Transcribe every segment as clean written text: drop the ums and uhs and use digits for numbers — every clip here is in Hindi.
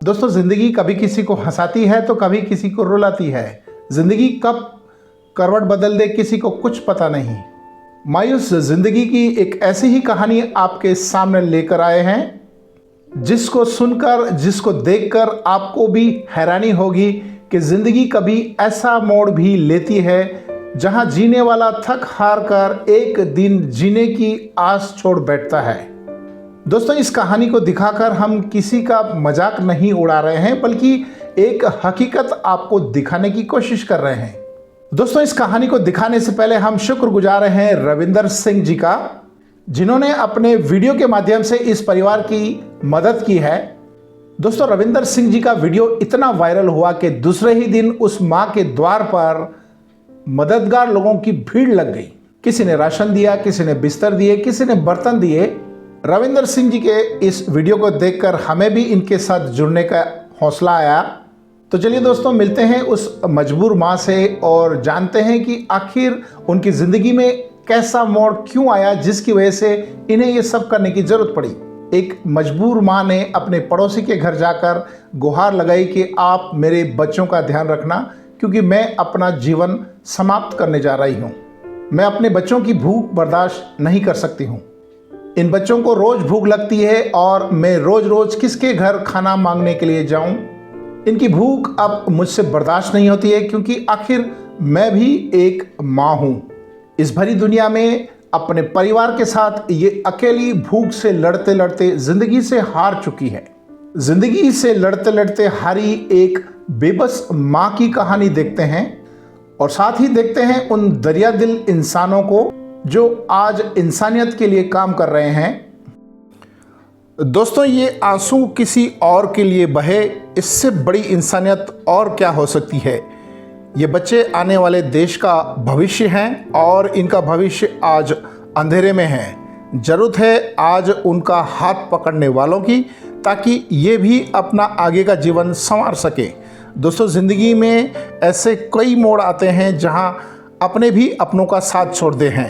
दोस्तों, ज़िंदगी कभी किसी को हंसाती है तो कभी किसी को रुलाती है। ज़िंदगी कब करवट बदल दे किसी को कुछ पता नहीं। मायूस ज़िंदगी की एक ऐसी ही कहानी आपके सामने लेकर आए हैं, जिसको सुनकर, जिसको देखकर आपको भी हैरानी होगी कि ज़िंदगी कभी ऐसा मोड़ भी लेती है जहां जीने वाला थक हार कर एक दिन जीने की आस छोड़ बैठता है। दोस्तों, इस कहानी को दिखाकर हम किसी का मजाक नहीं उड़ा रहे हैं, बल्कि एक हकीकत आपको दिखाने की कोशिश कर रहे हैं। दोस्तों, इस कहानी को दिखाने से पहले हम शुक्रगुजार हैं रविंदर सिंह जी का, जिन्होंने अपने वीडियो के माध्यम से इस परिवार की मदद की है। दोस्तों, रविंदर सिंह जी का वीडियो इतना वायरल हुआ कि दूसरे ही दिन उस मां के द्वार पर मददगार लोगों की भीड़ लग गई। किसी ने राशन दिया, किसी ने बिस्तर दिए, किसी ने बर्तन दिए। रविंदर सिंह जी के इस वीडियो को देखकर हमें भी इनके साथ जुड़ने का हौसला आया। तो चलिए दोस्तों, मिलते हैं उस मजबूर माँ से और जानते हैं कि आखिर उनकी ज़िंदगी में कैसा मोड़ क्यों आया जिसकी वजह से इन्हें ये सब करने की ज़रूरत पड़ी। एक मजबूर माँ ने अपने पड़ोसी के घर जाकर गुहार लगाई कि आप मेरे बच्चों का ध्यान रखना, क्योंकि मैं अपना जीवन समाप्त करने जा रही हूँ। मैं अपने बच्चों की भूख बर्दाश्त नहीं कर सकती हूँ। इन बच्चों को रोज़ भूख लगती है और मैं रोज़ रोज़ किसके घर खाना मांगने के लिए जाऊं। इनकी भूख अब मुझसे बर्दाश्त नहीं होती है, क्योंकि आखिर मैं भी एक माँ हूँ। इस भरी दुनिया में अपने परिवार के साथ ये अकेली भूख से लड़ते लड़ते ज़िंदगी से हार चुकी है। ज़िंदगी से लड़ते लड़ते हारी एक बेबस माँ की कहानी देखते हैं और साथ ही देखते हैं उन दरिया दिल इंसानों को जो आज इंसानियत के लिए काम कर रहे हैं। दोस्तों, ये आंसू किसी और के लिए बहे, इससे बड़ी इंसानियत और क्या हो सकती है। ये बच्चे आने वाले देश का भविष्य हैं और इनका भविष्य आज अंधेरे में है। ज़रूरत है आज उनका हाथ पकड़ने वालों की, ताकि ये भी अपना आगे का जीवन संवार सके। दोस्तों, ज़िंदगी में ऐसे कई मोड़ आते हैं जहां अपने भी अपनों का साथ छोड़ते हैं।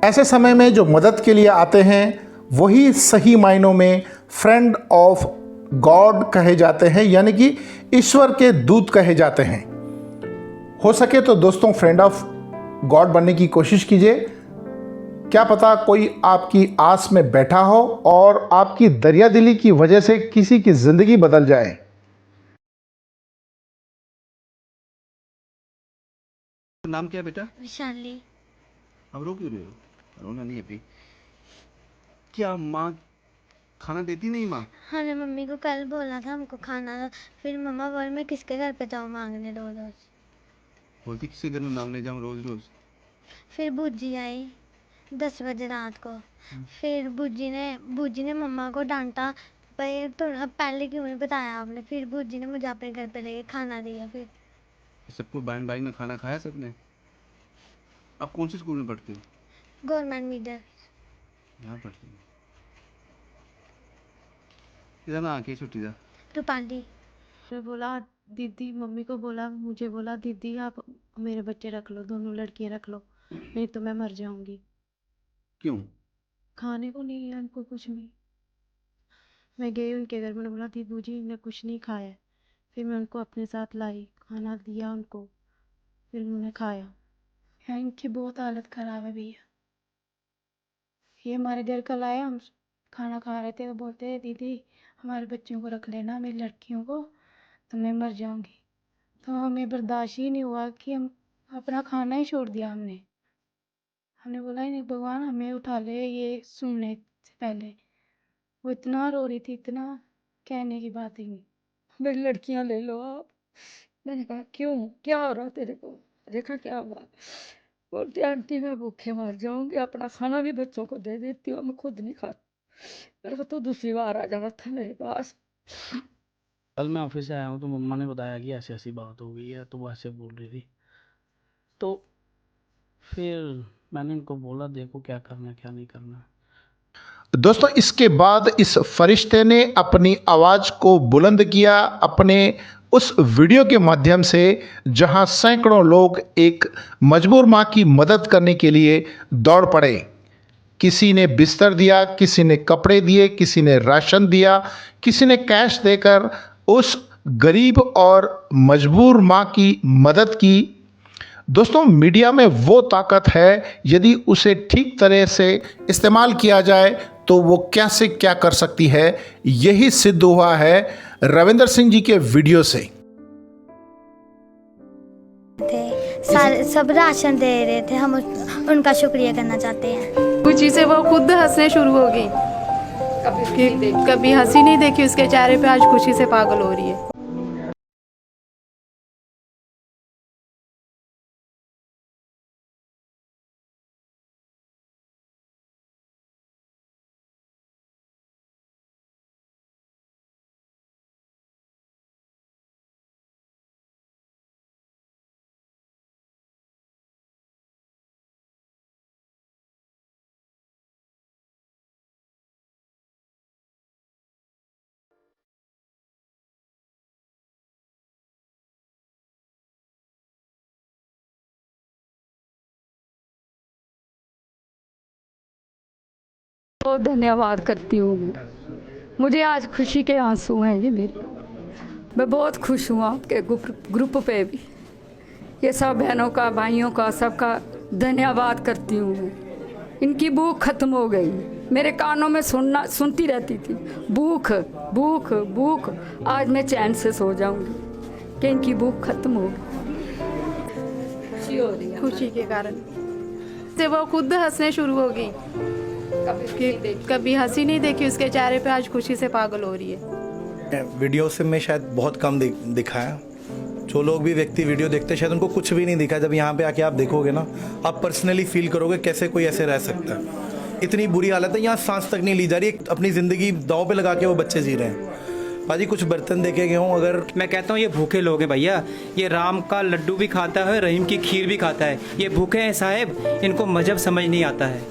ऐसे समय में जो मदद के लिए आते हैं वही सही मायनों में फ्रेंड ऑफ गॉड कहे जाते हैं, यानी कि ईश्वर के दूत कहे जाते हैं। हो सके तो दोस्तों, फ्रेंड ऑफ गॉड बनने की कोशिश कीजिए। क्या पता कोई आपकी आस में बैठा हो और आपकी दरियादिली की वजह से किसी की जिंदगी बदल जाए। नाम क्या है बेटा? विशाली। अब रो क्यों रहे हो? रोना नहीं अभी। क्या माँ खाना देती नहीं माँ? हमने मम्मी को कल बोला था हमको खाना, फिर मम्मा बोल मैं किसके घर पे जाऊँ मांगने रोज रोज। बोलती किसी घर में मांगने जाऊँ रोज रोज। फिर बूजी आई 10 बजे रात को। फिर बूजी ने मम्मा को डांटा, भाई तो अब पहले क्यों नहीं बताया आपने। फिर बूजी ने मुझे अपने घर पे लेके खाना दिया। फिर सबको बहन भाई ने खाना खाया सबने? आप कौन से स्कूल में पढ़ते हो? Government medium. यहाँ पढ़ते हो? इधर ना आके छुट्टी था। रूपाली। फिर बोला दीदी, मम्मी को बोला, मुझे बोला दीदी आप मेरे बच्चे रख लो, दोनों लड़कियां रख लो, नहीं तो मैं मर जाऊंगी। क्यों? खाने को नहीं है उनको कुछ भी। मैं गई उनके घर, मैंने बोला दीदू जी ने कुछ नहीं खाया है। फिर मैं उनको अपने साथ लाई, खाना दिया उनको, फिर उन्होंने खाया। यहाँ इनकी बहुत हालत खराब है भैया। ये हमारे घर कल आए, हम खाना खा रहे थे, तो बोलते हैं दीदी हमारे बच्चों को रख लेना, मेरी लड़कियों को, तो मैं मर जाऊंगी। तो हमें बर्दाश्त ही नहीं हुआ कि हम अपना खाना ही छोड़ दिया। हमने बोला ही नहीं भगवान हमें उठा ले ये सुनने से पहले। वो इतना रो रही थी, इतना कहने की बात ही नहीं। मेरी लड़कियां ले लो आप। मैंने कहा क्यों, क्या हो रहा तेरे को? देखा क्या हुआ? बोलती आंटी मैं भूखे मर जाऊंगी, अपना खाना भी बच्चों को दे देती हूँ, मैं खुद नहीं खाती। मेरे को तो दूसरी बार आ जाना था मेरे पास। कल मैं ऑफिस से आया हूँ तो मम्मा ने बताया कि ऐसी ऐसी बात हो गई है, तो वो ऐसे बोल रही थी। तो फिर मैंने उनको बोला देखो क्या करना है क्या नहीं करना। दोस्तों, इसके बाद इस फरिश्ते ने अपनी आवाज़ को बुलंद किया अपने उस वीडियो के माध्यम से, जहां सैकड़ों लोग एक मजबूर मां की मदद करने के लिए दौड़ पड़े। किसी ने बिस्तर दिया, किसी ने कपड़े दिए, किसी ने राशन दिया, किसी ने कैश देकर उस गरीब और मजबूर माँ की मदद की। दोस्तों, मीडिया में वो ताकत है, यदि उसे ठीक तरह से इस्तेमाल किया जाए तो वो क्या से क्या कर सकती है। यही सिद्ध हुआ है रविंदर सिंह जी के वीडियो से। सारे सब राशन दे रहे थे, हम उनका शुक्रिया करना चाहते हैं। खुशी से वो खुद हंसने शुरू हो गई। कभी हंसी नहीं देखी उसके चेहरे पे, आज खुशी से पागल हो रही है। बहुत धन्यवाद करती हूँ मैं। मुझे आज खुशी के आंसू हैं ये मेरे। मैं बहुत खुश हूँ आपके ग्रुप पे भी। ये सब बहनों का, भाइयों का, सबका धन्यवाद करती हूँ मैं। इनकी भूख खत्म हो गई। मेरे कानों में सुनती रहती थी, भूख भूख भूख। आज मैं चैन से सो जाऊंगी कि इनकी भूख खत्म हो गई। खुशी हो रही है खुशी के कारण से वो खुद हंसने शुरू हो गई। कभी हंसी नहीं देखी उसके चेहरे पे, आज खुशी से पागल हो रही है। वीडियो से मैं शायद बहुत कम दिखा है। जो लोग भी व्यक्ति वीडियो देखते हैं शायद उनको कुछ भी नहीं दिखा। जब यहाँ पे आके आप देखोगे ना, आप पर्सनली फील करोगे कैसे कोई ऐसे रह सकता है। इतनी बुरी हालत है, यहाँ सांस तक नहीं ली जा रही। अपनी ज़िंदगी दांव पे लगा के वो बच्चे जी रहे हैं। भाजी कुछ बर्तन देखे गए हों, अगर मैं कहता हूँ ये भूखे लोग हैं भैया। ये राम का लड्डू भी खाता है, रहीम की खीर भी खाता है। ये भूखे हैं साहब, इनको मजहब समझ नहीं आता है।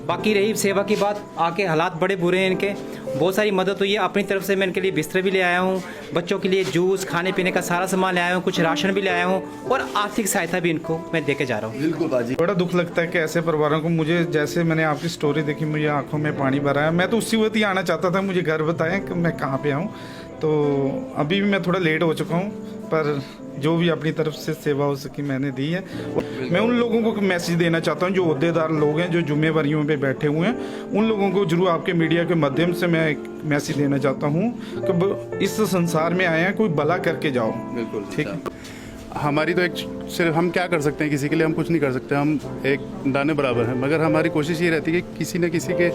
बाकी रही सेवा की बात, आके हालात बड़े बुरे हैं इनके। बहुत सारी मदद हुई है अपनी तरफ से। मैं इनके लिए बिस्तर भी ले आया हूँ, बच्चों के लिए जूस, खाने पीने का सारा सामान ले आया हूँ, कुछ राशन भी ले आया हूँ और आर्थिक सहायता भी इनको मैं दे के जा रहा हूँ। बिल्कुल बाजी। बड़ा दुख लगता है कि ऐसे परिवारों को, मुझे जैसे मैंने आपकी स्टोरी देखी, मुझे आंखों में पानी भरा है। मैं तो उसी वक्त ही आना चाहता था, मुझे घर बताएं कि मैं कहाँ पे आऊँ। तो अभी भी मैं थोड़ा लेट हो चुका हूँ, पर जो भी अपनी तरफ से सेवा हो सकी मैंने दी है। मैं उन लोगों को मैसेज देना चाहता हूं, जो ओहदेदार लोग हैं, जो जिम्मेवारियों पे बैठे हुए हैं, उन लोगों को जरूर आपके मीडिया के माध्यम से मैं एक मैसेज देना चाहता हूं कि इस संसार में आए हैं, कोई भला करके जाओ। बिल्कुल ठीक है। हमारी तो एक सिर्फ हम क्या कर सकते हैं, किसी के लिए हम कुछ नहीं कर सकते। हम एक दाने बराबर हैं, मगर हमारी कोशिश ये रहती है कि किसी न किसी के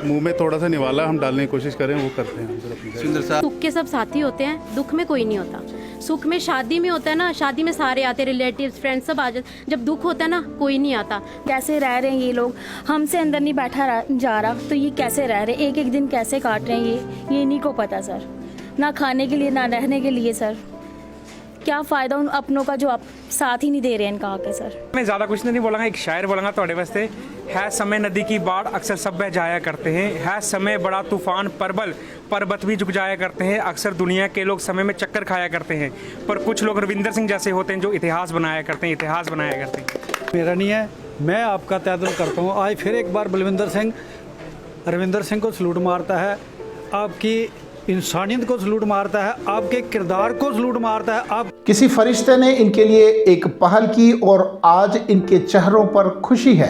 मुंह में थोड़ा सा निवाला हम डालने की कोशिश करें, वो करते हैं। सुंदर सा सुख के सब साथी होते हैं, दुख में कोई नहीं होता। सुख में शादी में होता है ना, शादी में सारे आते, रिलेटिव्स, फ्रेंड्स सब आ जाते। जब दुख होता है ना, कोई नहीं आता। कैसे रह रहे हैं ये लोग, हमसे अंदर नहीं बैठा जा रहा, तो ये कैसे रह रहे, एक एक दिन कैसे काट रहे हैं ये इन्हीं को पता सर। ना खाने के लिए, ना रहने के लिए सर। क्या फ़ायदा उन अपनों का जो आप साथ ही नहीं दे रहे हैं इनका आके सर। मैं ज़्यादा कुछ नहीं बोलांगा, एक शायर बोलांगा थोड़े वास्ते। है समय नदी की बाढ़, अक्सर सब बह जाया करते हैं। है समय बड़ा तूफान प्रबल, पर्वत भी झुक जाया करते हैं। अक्सर दुनिया के लोग समय में चक्कर खाया करते हैं, पर कुछ लोग रविंदर सिंह जैसे होते हैं जो इतिहास बनाया करते हैं, इतिहास बनाया करते हैं। मेरा नहीं है, मैं आपका तहे दिल करता हूँ। आज फिर एक बार बलविंदर सिंह रविंदर सिंह को सलूट मारता है, आपकी इंसानियत को सलूट मारता है, आपके किरदार को सलूट मारता है। आप किसी फरिश्ते ने इनके लिए एक पहल की और आज इनके चेहरों पर खुशी है।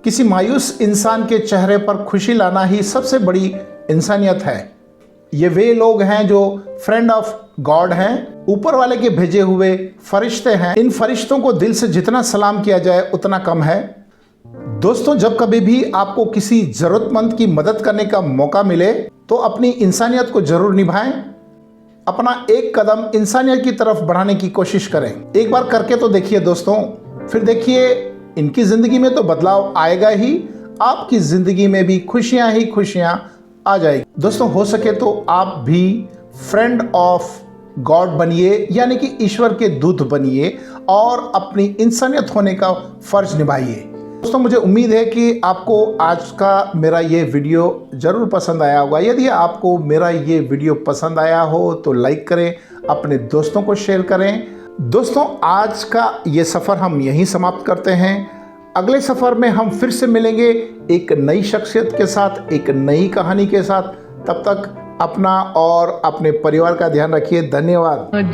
किसी मायूस इंसान के चेहरे पर खुशी लाना ही सबसे बड़ी इंसानियत है। ये वे लोग हैं जो फ्रेंड ऑफ गॉड हैं, ऊपर वाले के भेजे हुए फरिश्ते हैं। इन फरिश्तों को दिल से जितना सलाम किया जाए उतना कम है। दोस्तों, जब कभी भी आपको किसी जरूरतमंद की मदद करने का मौका मिले तो अपनी इंसानियत को जरूर निभाएं। अपना एक कदम इंसानियत की तरफ बढ़ाने की कोशिश करें। एक बार करके तो देखिए दोस्तों, फिर देखिए इनकी जिंदगी में तो बदलाव आएगा ही, आपकी जिंदगी में भी खुशियां ही खुशियां आ जाएगी। दोस्तों, हो सके तो आप भी फ्रेंड ऑफ गॉड बनिए, यानी कि ईश्वर के दूत बनिए और अपनी इंसानियत होने का फर्ज निभाइए। दोस्तों, मुझे उम्मीद है कि आपको आज का मेरा ये वीडियो ज़रूर पसंद आया होगा। यदि आपको मेरा ये वीडियो पसंद आया हो तो लाइक करें, अपने दोस्तों को शेयर करें। दोस्तों, आज का ये सफ़र हम यहीं समाप्त करते हैं। अगले सफ़र में हम फिर से मिलेंगे एक नई शख्सियत के साथ, एक नई कहानी के साथ। तब तक अपना और अपने परिवार का ध्यान रखिए। धन्यवाद।